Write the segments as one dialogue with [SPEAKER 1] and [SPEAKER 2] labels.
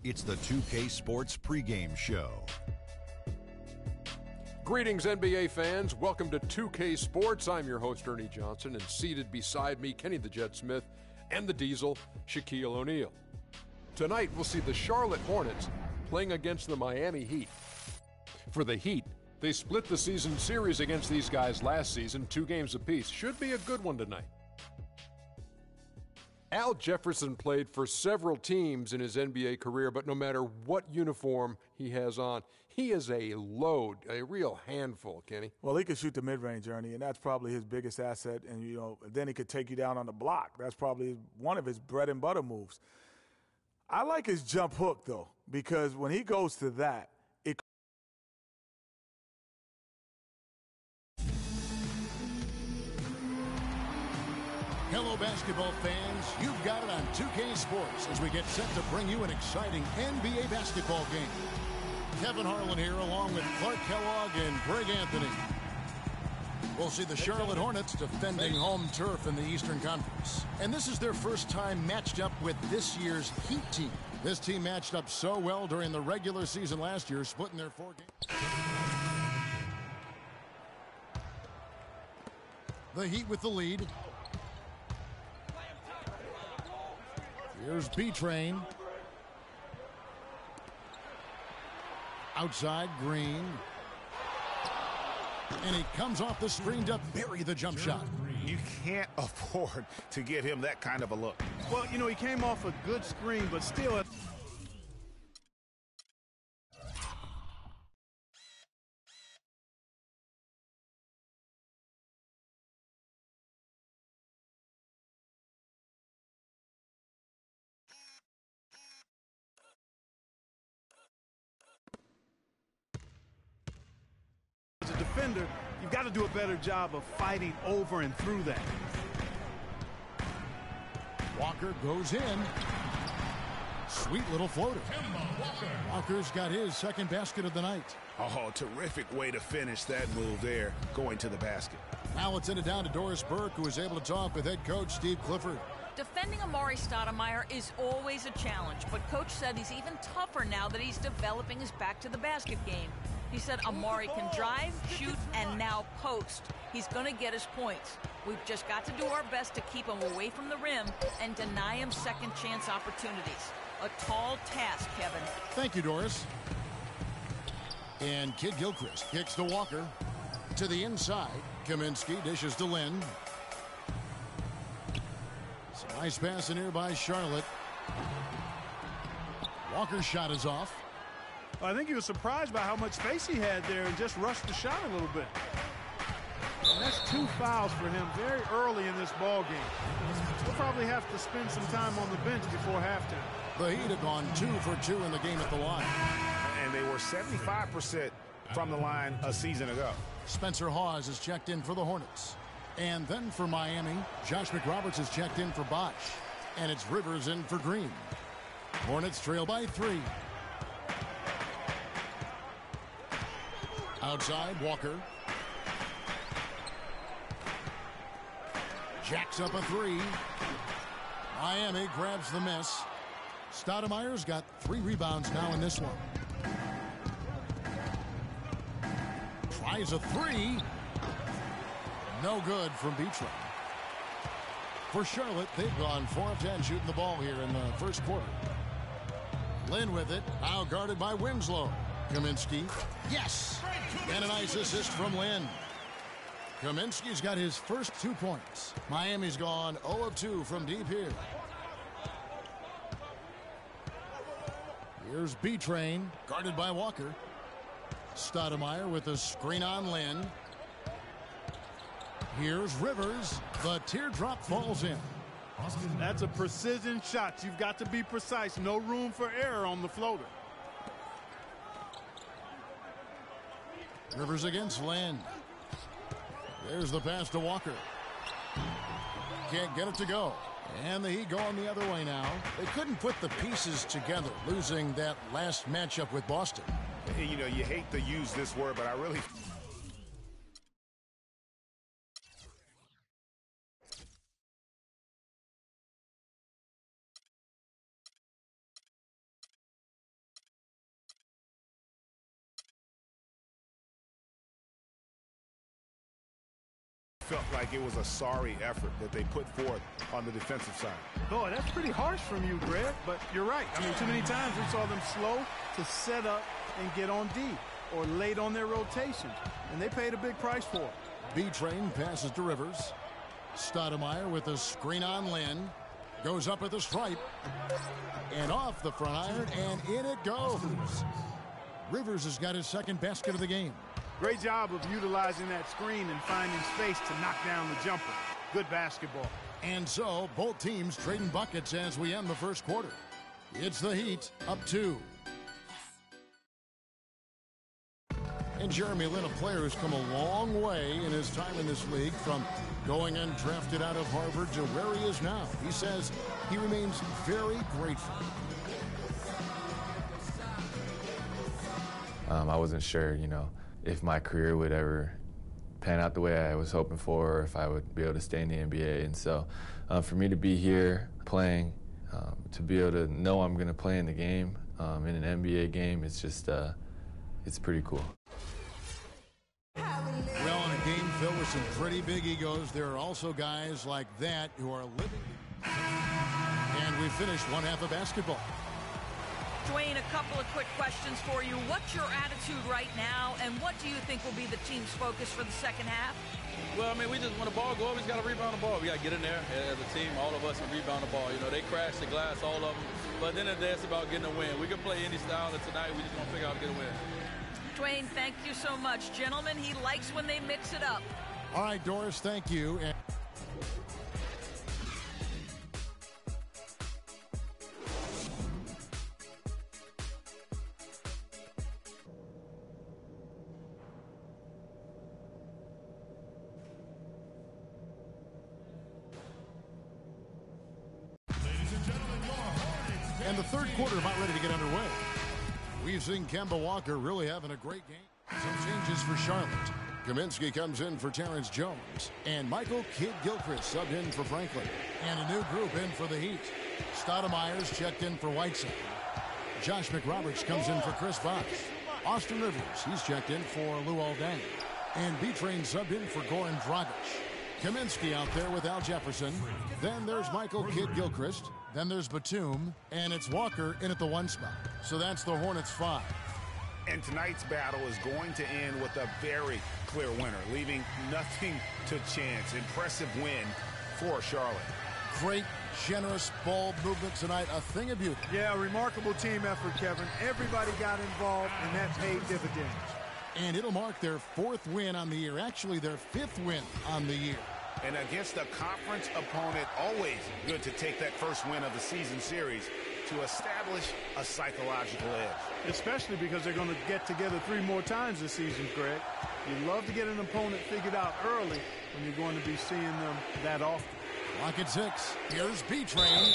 [SPEAKER 1] It's the 2K Sports pregame show.
[SPEAKER 2] Greetings, NBA fans. Welcome to 2K Sports. I'm your host, Ernie Johnson, and seated beside me, Kenny the Jet Smith, and the Diesel, Shaquille O'Neal. Tonight, we'll see the Charlotte Hornets playing against the Miami Heat. For the Heat, they split the season series against these guys last season, 2 games apiece. Should be a good one tonight. Al Jefferson played for several teams in his NBA career, but no matter what uniform he has on, he is a load, a real handful, Kenny.
[SPEAKER 3] Well, he could shoot the mid-range, Ernie, and that's probably his biggest asset. And, then he could take you down on the block. That's probably one of his bread and butter moves. I like his jump hook, though, because when he goes to that,
[SPEAKER 4] Hello, basketball fans. You've got it on 2K Sports as we get set to bring you an exciting NBA basketball game. Kevin Harlan here along with Clark Kellogg and Greg Anthony. We'll see the Charlotte Hornets defending home turf in the Eastern Conference. And this is their first time matched up with this year's Heat team. This team matched up so well during the regular season last year, splitting their 4 games. The Heat with the lead. Here's B-Train. Outside, Green. And he comes off the screen to bury the jump shot.
[SPEAKER 5] You can't afford to get him that kind of a look.
[SPEAKER 6] Well, he came off a good screen, but still. As a defender, you've got to do a better job of fighting over and through that.
[SPEAKER 4] Walker goes in. Sweet little floater. Walker's got his second basket of the night.
[SPEAKER 5] Oh, terrific way to finish that move there, going to the basket.
[SPEAKER 4] Now it's in it down to Doris Burke, who was able to talk with head coach Steve Clifford.
[SPEAKER 7] Defending Amari Stoudemire is always a challenge, but Coach said he's even tougher now that he's developing his back-to-the-basket game. He said Amari can drive, shoot, and now post. He's going to get his points. We've just got to do our best to keep him away from the rim and deny him second-chance opportunities. A tall task, Kevin.
[SPEAKER 4] Thank you, Doris. And Kid Gilchrist kicks to Walker. To the inside, Kaminsky dishes to Lynn. Some nice pass in here by Charlotte. Walker's shot is off.
[SPEAKER 6] I think he was surprised by how much space he had there and just rushed the shot a little bit. And that's 2 fouls for him very early in this ball game. He'll probably have to spend some time on the bench before halftime.
[SPEAKER 4] The Heat have gone 2 for 2 in the game at the line.
[SPEAKER 5] And they were 75% from the line a season ago.
[SPEAKER 4] Spencer Hawes is checked in for the Hornets. And then for Miami, Josh McRoberts is checked in for Bosch. And it's Rivers in for Green. Hornets trail by 3. Outside, Walker. Jacks up a 3. Miami grabs the miss. Stoudemire's got 3 rebounds now in this one. Tries a 3. No good from Beachram. For Charlotte, they've gone 4 of 10 shooting the ball here in the first quarter. Lynn with it, now guarded by Winslow. Kaminsky, yes! And a nice assist from Lynn. Kaminsky's got his first 2 points. Miami's gone 0 of 2 from deep here. Here's B-Train, guarded by Walker. Stoudemire with a screen on Lynn. Here's Rivers. The teardrop falls in.
[SPEAKER 6] That's a precision shot. You've got to be precise. No room for error on the floater.
[SPEAKER 4] Rivers against Lynn. There's the pass to Walker. Can't get it to go. And the Heat going the other way now. They couldn't put the pieces together, losing that last matchup with Boston.
[SPEAKER 5] You hate to use this word, but I really like it was a sorry effort that they put forth on the defensive side.
[SPEAKER 6] Boy, that's pretty harsh from you, Greg, but you're right. I mean, too many times we saw them slow to set up and get on D or late on their rotations, and they paid a big price for it.
[SPEAKER 4] B-Train passes to Rivers. Stoudemire with a screen on Lynn. Goes up at the stripe. And off the front iron, and in it goes. Rivers has got his second basket of the game.
[SPEAKER 6] Great job of utilizing that screen and finding space to knock down the jumper. Good basketball.
[SPEAKER 4] And so, both teams trading buckets as we end the first quarter. It's the Heat, up 2. And Jeremy Lin, a player who's come a long way in his time in this league, from going undrafted out of Harvard to where he is now. He says he remains very grateful.
[SPEAKER 8] I wasn't sure, if my career would ever pan out the way I was hoping for, or if I would be able to stay in the NBA. And so for me to be here playing, to be able to know I'm going to play in the game, in an NBA game, it's just, it's pretty cool.
[SPEAKER 4] Well, in a game filled with some pretty big egos, there are also guys like that who are living. And we finished one half of basketball.
[SPEAKER 7] Dwayne, a couple of quick questions for you. What's your attitude right now, and what do you think will be the team's focus for the second half?
[SPEAKER 9] Well, I mean, we just want the ball go up. We just got to rebound the ball. We got to get in there as a team, all of us, and rebound the ball. They crash the glass, all of them. But at the end of the day, it's about getting a win. We can play any style, and tonight we just want to figure out how to get a win.
[SPEAKER 7] Dwayne, thank you so much. Gentlemen, he likes when they mix it up.
[SPEAKER 4] All right, Doris, thank you. And the third quarter about ready to get underway. We've seen Kemba Walker really having a great game. Some changes for Charlotte. Kaminsky comes in for Terrence Jones. And Michael Kidd-Gilchrist subbed in for Franklin. And a new group in for the Heat. Stoudemire's checked in for Whiteside. Josh McRoberts comes in for Chris Bosh. Austin Rivers, he's checked in for Luol Deng. And B-Train subbed in for Goran Dragic. Kaminsky out there with Al Jefferson. Then there's Michael Kidd-Gilchrist. Then there's Batum, and it's Walker in at the 1 spot. So that's the Hornets 5.
[SPEAKER 5] And tonight's battle is going to end with a very clear winner, leaving nothing to chance. Impressive win for Charlotte.
[SPEAKER 4] Great, generous ball movement tonight, a thing of beauty.
[SPEAKER 6] Yeah, remarkable team effort, Kevin. Everybody got involved, and that paid dividends.
[SPEAKER 4] And it'll mark their 4th win on the year, actually their 5th win on the year.
[SPEAKER 5] And against a conference opponent, always good to take that first win of the season series to establish a psychological edge.
[SPEAKER 6] Especially because they're going to get together 3 more times this season, Greg. You love to get an opponent figured out early when you're going to be seeing them that often.
[SPEAKER 4] Clock at 6. Here's B-Train.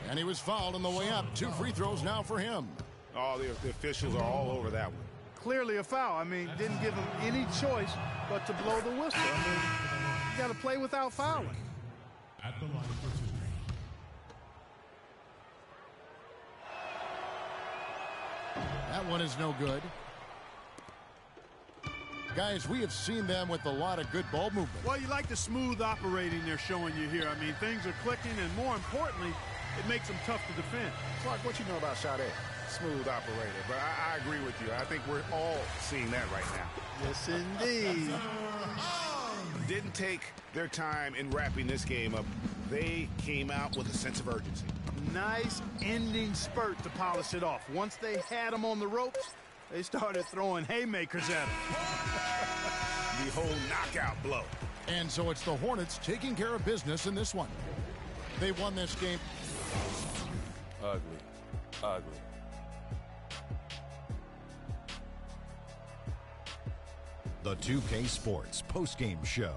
[SPEAKER 4] And he was fouled on the way up. 2 free throws now for him.
[SPEAKER 5] Oh, the officials are all over that one.
[SPEAKER 6] Clearly a foul. I mean, didn't give him any choice but to blow the whistle. I mean, you got to play without fouling.
[SPEAKER 10] At the line for 2.
[SPEAKER 4] That one is no good. Guys, we have seen them with a lot of good ball movement.
[SPEAKER 6] Well, you like the smooth operating they're showing you here. I mean, things are clicking, and more importantly, it makes them tough to defend.
[SPEAKER 5] Clark, what you know about Sade? Smooth operator. But I agree with you. I think we're all seeing that right now.
[SPEAKER 6] Yes, indeed.
[SPEAKER 5] Didn't take their time in wrapping this game up. They came out with a sense of urgency.
[SPEAKER 6] Nice ending spurt to polish it off. Once they had them on the ropes, they started throwing haymakers at them.
[SPEAKER 5] The whole knockout blow.
[SPEAKER 4] And so it's the Hornets taking care of business in this one. They won this game.
[SPEAKER 2] Ugly. Ugly.
[SPEAKER 1] The 2K Sports postgame show.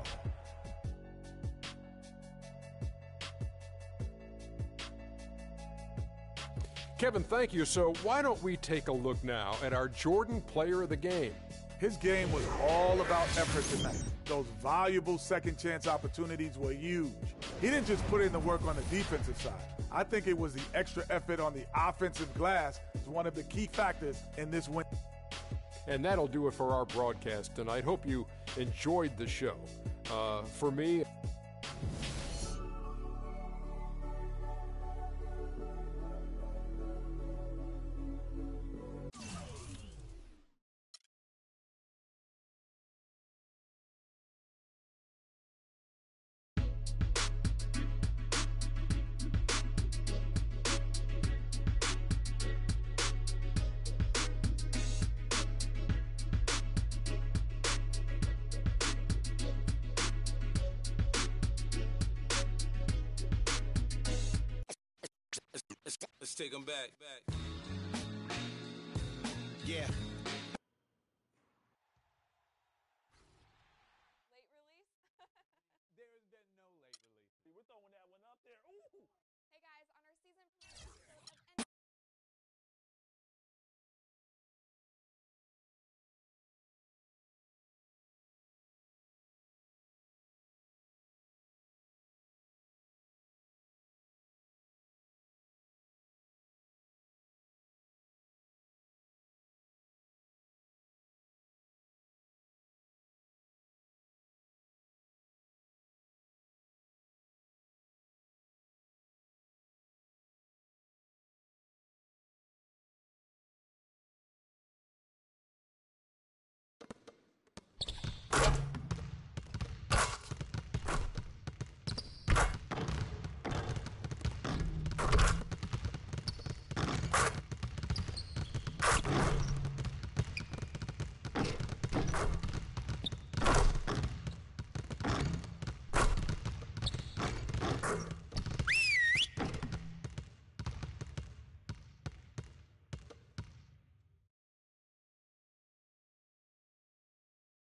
[SPEAKER 2] Kevin, thank you. So why don't we take a look now at our Jordan player of the game?
[SPEAKER 3] His game was all about effort tonight. Those valuable second chance opportunities were huge. He didn't just put in the work on the defensive side. I think it was the extra effort on the offensive glass is one of the key factors in this win.
[SPEAKER 2] And that'll do it for our broadcast tonight. Hope you enjoyed the show. For me,
[SPEAKER 11] Let's take them back.
[SPEAKER 12] Yeah.
[SPEAKER 13] Late release?
[SPEAKER 14] There's been no late release. See, we're throwing that one up there. Ooh!
[SPEAKER 13] Hey guys, on our season premiere episode of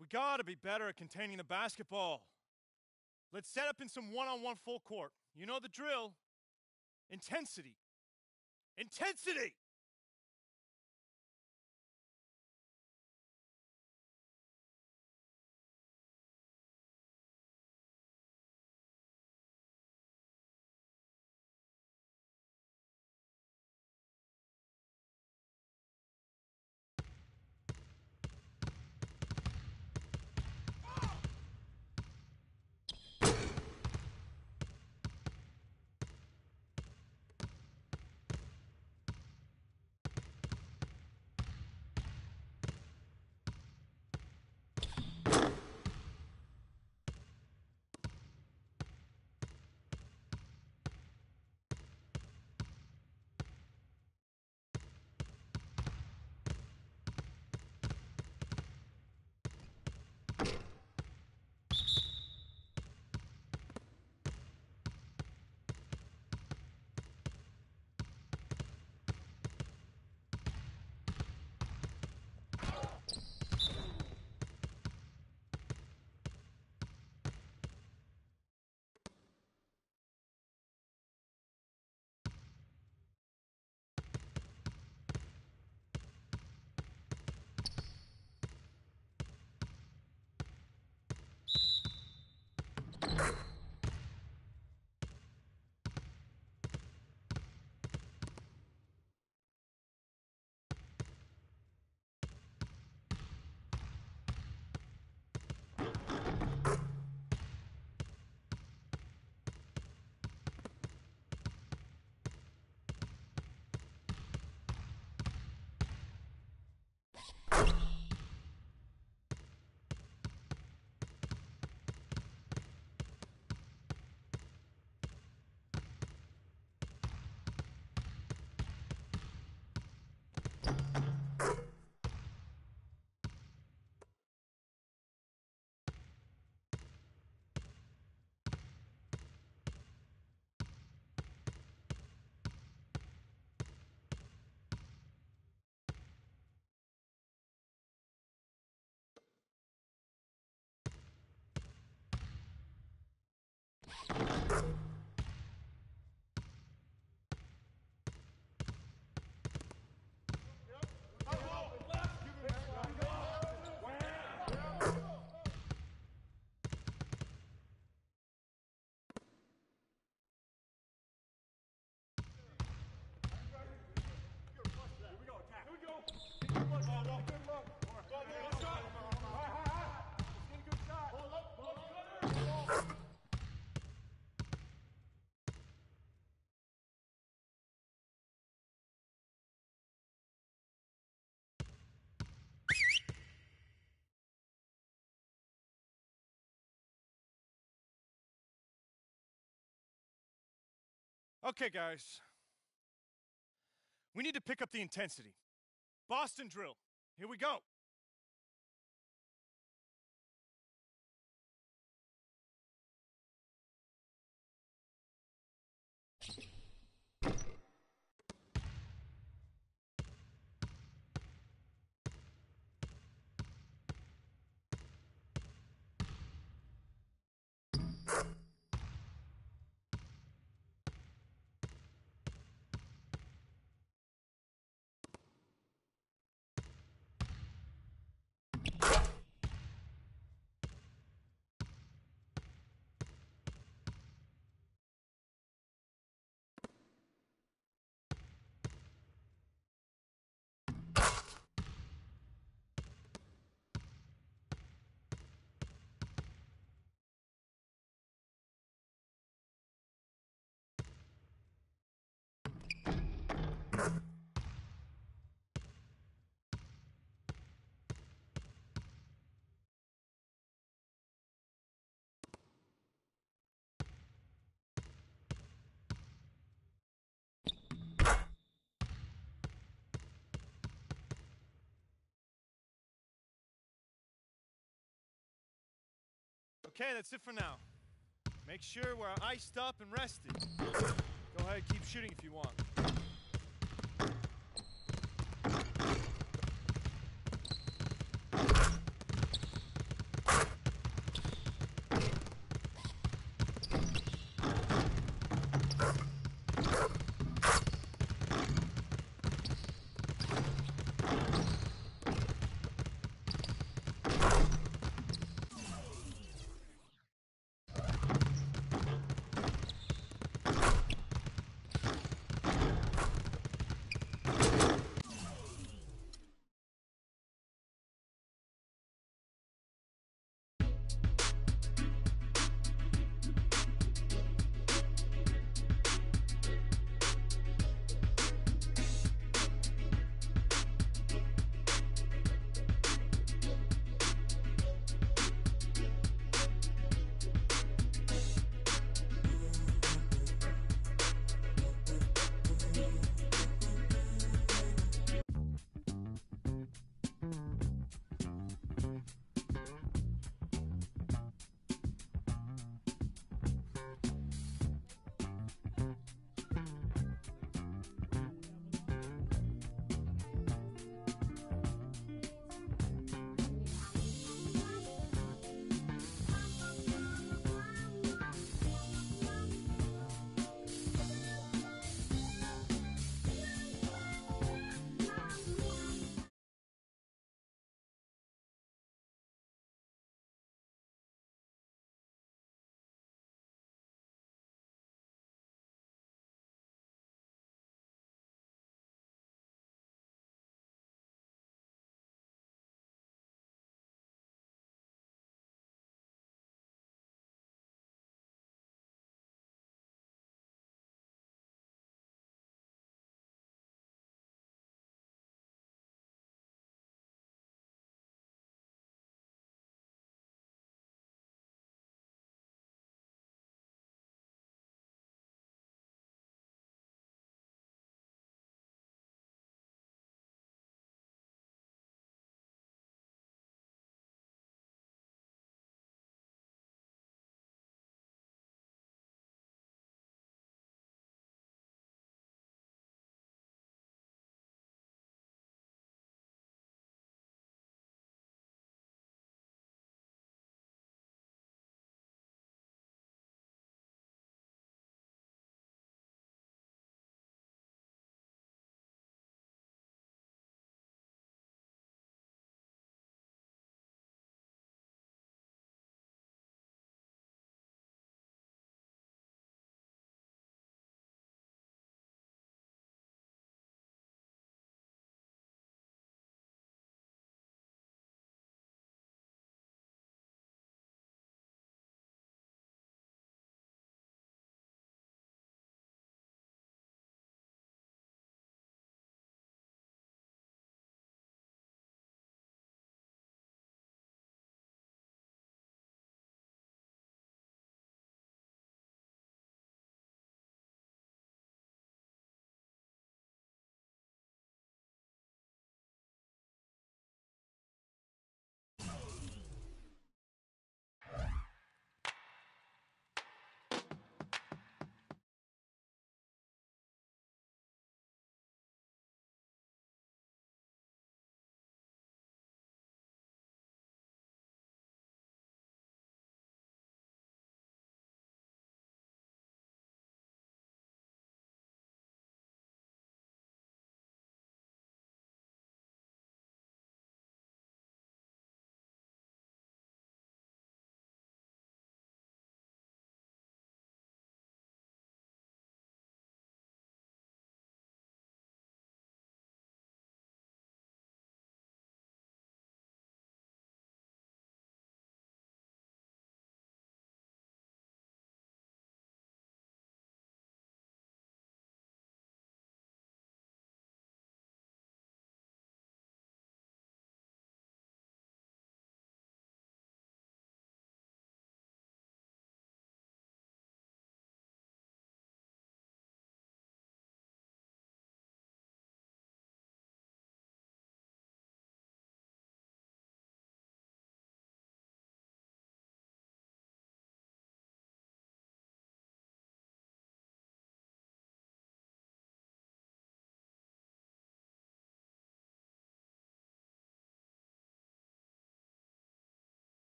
[SPEAKER 15] We gotta be better at containing the basketball. Let's set up in some one-on-one full court. You know the drill. Intensity. Intensity! Okay, guys. We need to pick up the intensity. Boston drill. Here we go. Okay, that's it for now. Make sure we're iced up and rested. Go ahead, keep shooting if you want.